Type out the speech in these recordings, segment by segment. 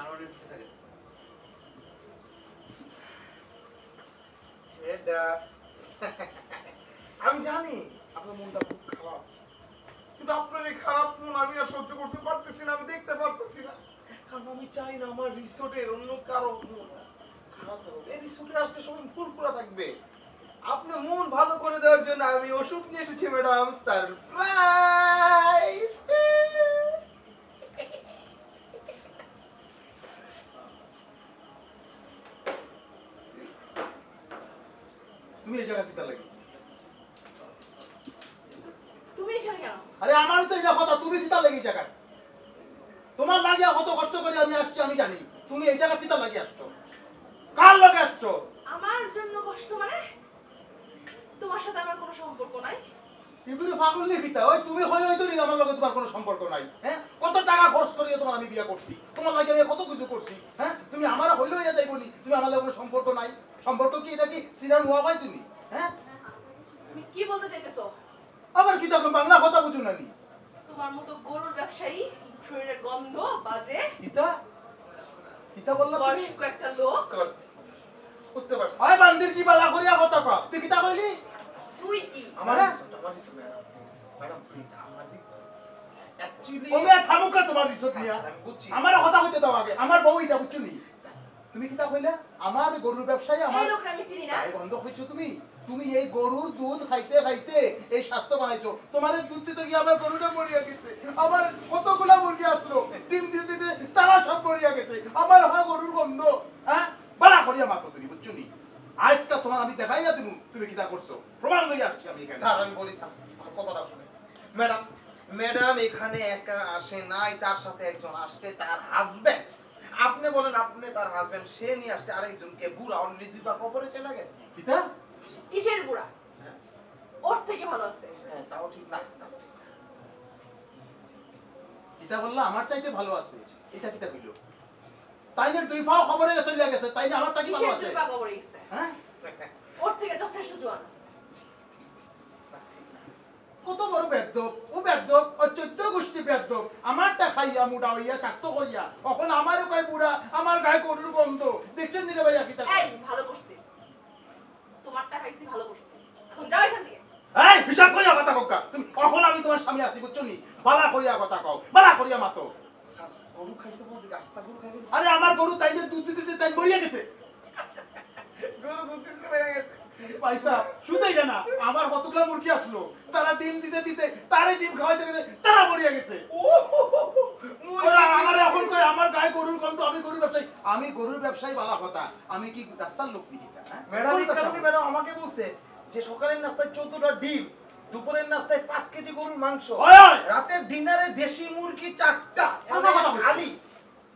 দারোয়ানের পিছে থাকে এটা আমি জানি আপনার মনটা খুব খারাপ, কিন্তু আপনার এই খারাপ মন আমি আর সহ্য করতে পারতেছি না, আমি দেখতে পারতেছি না। কারণ আমি চাই না আমার রিসোর্টের অন্য কারো মন খারাপ হোক। এই রিসোর্টে আসতে সবাই ফুরফুরা থাকবে। আপনার মন ভালো করে দেওয়ার জন্য আমি ওষুধ নিয়ে এসেছি ম্যাডাম, সারপ্রাইজ। তুমি এই জায়গায় পিতা লাগে, তুমি এখানে কেন? আরে আমার তো এটা কথা, তুমি পিতা লাগে এই জায়গায়। তোমার লাগিয়া কত কষ্ট করে আমি আসছি আমি জানি, তুমি এই জায়গা পিতা লাগে আসছো, কার লাগে আসছো? আমার জন্য কষ্ট মানে? তোমার সাথে আমার কোনো সম্পর্ক নাই। এগুলো পাগল নেই পিতা, ওই তুমি হই হয়তো আমার লগে তোমার কোনো সম্পর্ক নাই। হ্যাঁ, কত টাকা খরচ করিয়ে তোমার আমি বিয়ে করছি, তোমার লাগে আমি কত কিছু করছি। হ্যাঁ, তুমি আমার হইলে হইয়া যাই বলি, তুমি আমার লগে কোনো সম্পর্ক নাই। সম্পর্ক কি এটা কি সিরান হওয়া পাই তুমি? হ্যাঁ, তুমি কি বলতে চাইতেছো? আবার কি তখন বাংলা কথা বুঝো না নি? তোমার মতো গরুর ব্যবসায়ী, শরীরে গন্ধ বাজে পিতা পিতা বললা তুমি? বয়স্ক একটা লোক। বুঝতে পারছি। আয় বান্দির জি বালা করিয়া কথা কও, তুই কিতা কইলি? তুই কি? আমার রিসোর্ট ম্যাডাম প্লিজ, আমার রিসোর্ট অ্যাকচুয়ালি ওমে থামুকা তোমার রিসোর্ট নিয়া। আমার কথা কইতে দাও আগে, আমার বউ এটা বুঝছনি। তুমি কিতা কইলা? আমার গরুর ব্যবসায়ী, আমার এই লোকটা আমি চিনি না। এই বন্ধ কইছো তুমি। তুমি এই গরুর দুধ খাইতে খাইতে এই স্বাস্থ্য বানাইছো। তোমার দুধ দিতে গিয়ে আমার গরুটা মরিয়া গেছে। আমার কতগুলা মুরগি আসলো, ডিম দিতে দিতে তারা সব মরিয়া গেছে। আমার হয় গরুর গন্ধ। হ্যাঁ, বাড়া করিয়া মাতো তুমি বুঝছনি। আজকে তোমার আমি দেখাইয়া দিব তুমি কিতা করছো, প্রমাণ লইয়া আসছি আমি এখানে। স্যার আমি বলি স্যার আমার কথাটা শুনে। ম্যাডাম ম্যাডাম এখানে একা আসে নাই, তার সাথে একজন আসছে, তার হাজবেন্ড। আপনি বলেন আপনি তার হাজবেন্ড, সে নিয়ে আসছে আরেকজনকে, বুড়া অলরেডি 2 পা কবরে চলে গেছে। কিতা? কিসের বুড়া? ওর থেকে ভালো আছে। হ্যাঁ তাও ঠিক না, তাও ঠিক না। কিতা বললা আমার চাইতে ভালো আছে? এটা কিতা কইলো? তাইলে 2 পাও খবরে চলে গেছে, তাইলে আমার তাকি ভালো কিসের আছে? 2 পা কবরে গেছে? হ্যাঁ, ওর থেকে যথেষ্ট জোয়ান আছে। কত বড় বেদ্যপ, ও বেদ্যপ, ও 14 গোষ্ঠী বেদ্যপ। আমারটা খাইয়া মুডা হইয়া চাকতো কইয়া এখন আমারও কয় বুড়া, আমার গায়ে গরুর গন্ধ। দেখছেন নি রে ভাইয়া কিতা? এই ভালো করছিস, তোমারটা খাইছি ভালো করছিস। এখন যাও এখান থেকে। এই হিসাব করিয়া কথা কও। তুমি এখন আমি তোমার স্বামী আছি বুঝছনি, বালা করিয়া কথা কও, বালা করিয়া মাতো। স্যার গরু খাইছে বলতে রাস্তা গরু খাইবে? আরে আমার গরু তাইলে দুধ দিতে দিতে তাই মরিয়া গেছে। গরু দুধ দিতে পেরে গেছে। পয়সা শুধুই না, আমার কতগুলা মুরগি আসলো, তারা ডিম দিতে দিতে তারে ডিম খাওয়াইতে গেছে, তারা মরিয়া গেছে। ওরা আমার এখন কয় আমার গায়ে গরুর গন্ধ, আমি গরুর ব্যবসায়ী। আমি গরুর ব্যবসায়ী বালা কথা, আমি কি রাস্তার লোক নাকি? ম্যাডাম এই কারণে ম্যাডাম আমাকে বলছে যে সকালের নাস্তায় 14টা ডিম, দুপুরের নাস্তায় 5 কেজি গরুর মাংস, রাতের ডিনারে দেশি মুরগি 4টা খালি।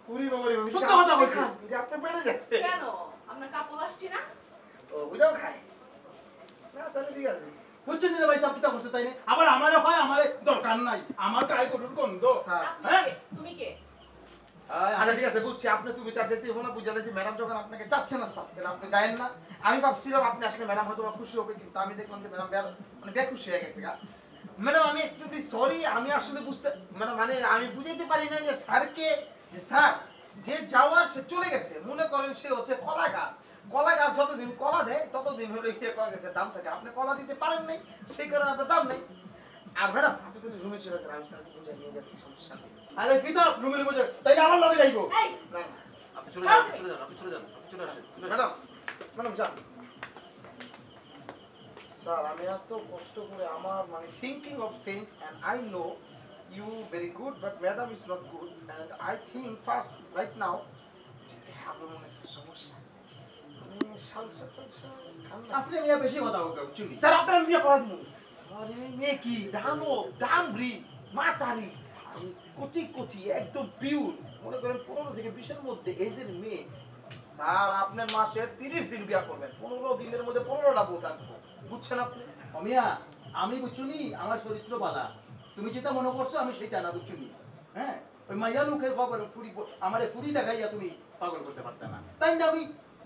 পুরি বাবা রে, সত্য কথা বলছি। যদি আপনি পেরে যান কেন? আমরা কাপড় আসছি না? ও ওইটাও খায় না, তাহলে ঠিক আছে। বুঝছেন রে ভাই, সব কিতা করছে তাই না? আবার আমারে হয়, আমারে দরকার নাই, আমার গায়ে গরুর গন্ধ। স্যার হ্যাঁ, তুমি কে? আচ্ছা ঠিক আছে বুঝছি, আপনি তুমি তার যেতে হবো না, বুঝা দিয়েছি। ম্যাডাম যখন আপনাকে যাচ্ছে না স্যার, তাহলে আপনি যায়েন না। আমি ভাবছিলাম আপনি আসলে ম্যাডাম হয়তো খুশি হবে, কিন্তু আমি দেখলাম যে ম্যাডাম মানে বেখুশি হয়ে গেছে। ম্যাডাম আমি অ্যাকচুয়ালি সরি, আমি আসলে বুঝতে মানে আমি বুঝাইতে পারি না যে স্যারকে, যে স্যার যে যাওয়ার সে চলে গেছে, মনে করেন সে হচ্ছে কলা গাছ। কলা গাছ যতদিন কলা দেয় ততদিন হলো ইয়ে কলা গাছের দাম থাকে। আপনি কলা দিতে পারেন নাই, সেই কারণে আপনার দাম নেই। আর ম্যাডাম আপনি যদি রুমে চলে যান, আমি স্যারকে বুঝে নিয়ে যাচ্ছি, সমস্যা নেই। আরে কিতা রুমের বুঝে তাইলে আমার লগে যাইবো? এই না না আপনি চলে যান, চলে যান, আপনি চলে যান, আপনি চলে আসেন। ম্যাডাম ম্যাডাম যান। স্যার আমি এত কষ্ট করে আমার মানে thinking of sense and I know you very good, but madam is not good and I think first right now আপনার মনে একটা সমস্যা আছে। সালসা টালসা খান না। আপনি মিয়া বেশি কথা বলতে চুনি। স্যার আপনার বিয়ে করা দিব। স্যার এই মেয়ে কি দানো দামরি মাতারি, কচি কচি একদম পিওর, মনে করেন 15 থেকে 20 এর মধ্যে এজের মেয়ে। স্যার আপনার মাসে 30 দিন বিয়া করবেন, 15 দিনের মধ্যে 15টা বউ থাকবো, বুঝছেন আপনি? অমিয়া আমি বুঝছুনি আমার চরিত্র বালা, তুমি যেটা মনে করছো আমি সেটা না বুঝছুনি। হ্যাঁ, ওই মাইয়া লোকের খবর ফুরি আমারে ফুরি দেখাইয়া তুমি পাগল করতে পারতে না, তাই না? আমি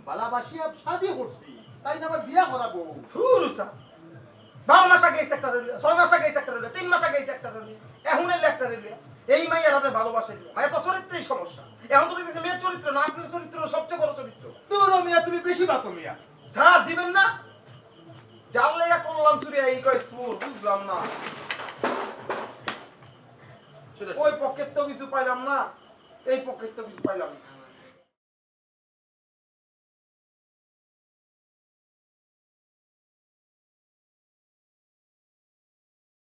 বালাবাসিয়া শাদি করছি, তাই না আমার বিয়া করাবো। ধুর স্যার 12 মাস আগে একটা রইল, 6 মাস আগে একটা রইল, 3 মাস আগে একটা রইল, এখন এলে একটা রইল। এই মাইয়ার আপনি ভালোবাসেন, এত চরিত্রেই সমস্যা। এখন তো দেখতেছি মেয়ের চরিত্র না, আপনার চরিত্র সবচেয়ে বড় চরিত্র। দূর ও মিয়া, তুমি বেশি বাতো মিয়া। স্যার দিবেন না? জাল লেগা করলাম চুরি, এই কয় সুর, বুঝলাম না। চলে ওই পকেট তো কিছু পাইলাম না, এই পকেট তো কিছু পাইলাম না।